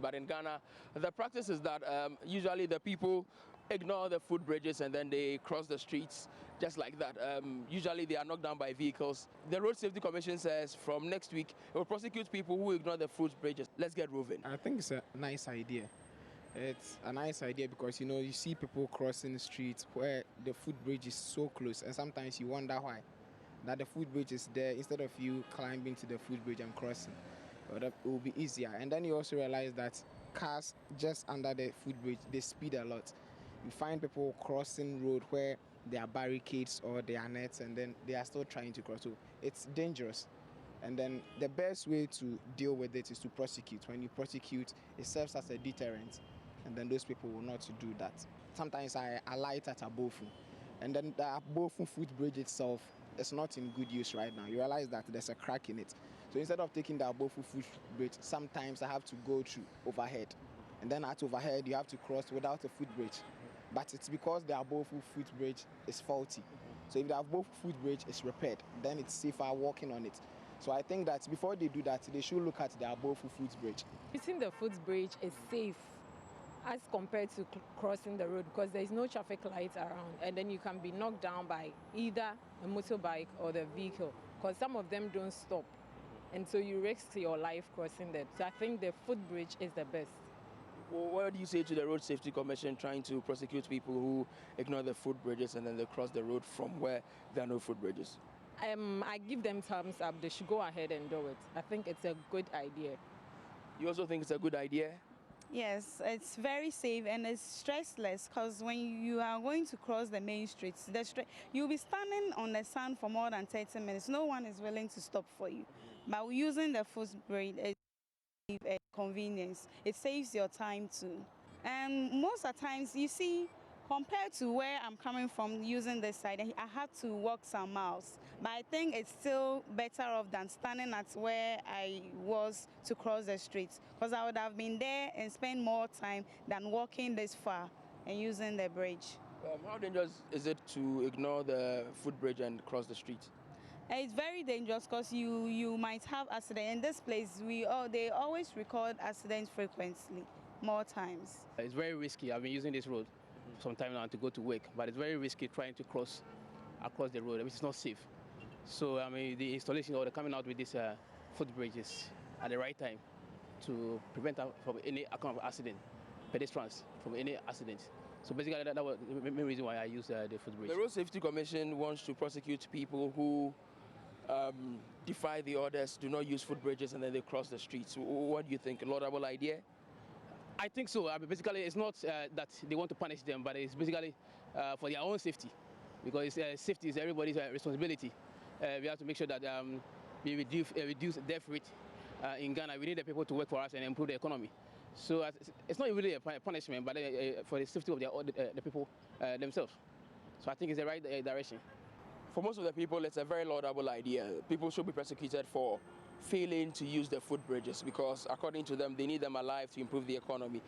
But in Ghana, the practice is that usually the people ignore the footbridges and then they cross the streets just like that. Usually they are knocked down by vehicles. The Road Safety Commission says from next week it will prosecute people who ignore the footbridges. Let's get moving. I think it's a nice idea. It's a nice idea because you see people crossing the streets where the footbridge is so close, and sometimes you wonder why. That the footbridge is there instead of you climbing to the footbridge and crossing. But it will be easier. And then you also realize that cars just under the footbridge, they speed a lot. You find people crossing road where there are barricades or there are nets, and then they are still trying to cross. So it's dangerous. And then the best way to deal with it is to prosecute. When you prosecute, it serves as a deterrent, and then those people will not do that. Sometimes I alight at Abofu, and then the Abofu footbridge itself is not in good use right now. You realize that there's a crack in it. So instead of taking the Abofu footbridge, sometimes I have to go through overhead. And then at overhead, you have to cross without a footbridge. But it's because the Abofu footbridge is faulty. So if the Abofu footbridge is repaired, then it's safer walking on it. So I think that before they do that, they should look at the Abofu footbridge. Using the footbridge is safe as compared to crossing the road because there is no traffic lights around, and then you can be knocked down by either a motorbike or the vehicle because some of them don't stop, and so you risk your life crossing them. So I think the footbridge is the best. Well, what do you say to the Road Safety Commission trying to prosecute people who ignore the footbridges and then they cross the road from where there are no footbridges? I give them thumbs up. They should go ahead and do it. I think it's a good idea. You also think it's a good idea? Yes, it's very safe and it's stressless because when you are going to cross the main streets, you'll be standing on the sand for more than 30 minutes. No one is willing to stop for you. But using the footbridge, it's a convenience. It saves your time too. And most of the times, you see, compared to where I'm coming from using this side, I had to walk some miles. But I think it's still better off than standing at where I was to cross the streets. Because I would have been there and spent more time than walking this far and using the bridge. How dangerous is it to ignore the footbridge and cross the street? It's very dangerous because you might have accident. In this place, they always record accidents frequently, more times. It's very risky. I've been using this road some time now to go to work, but it's very risky trying to cross across the road, which is not safe. So the installation or the coming out with these footbridges at the right time to prevent from any account of accident, pedestrians from any accident. So basically that was the main reason why I use the footbridge. The Road Safety Commission wants to prosecute people who defy the orders, do not use footbridges, and then they cross the streets. What do you think? A laudable idea? I think so. Basically, it's not that they want to punish them, but it's basically for their own safety, because safety is everybody's responsibility. We have to make sure that we reduce death rate in Ghana. We need the people to work for us and improve the economy. So it's not really a punishment, but for the safety of the people themselves. So I think it's the right direction. For most of the people, it's a very laudable idea. People should be prosecuted for failing to use the footbridges because, according to them, they need them alive to improve the economy.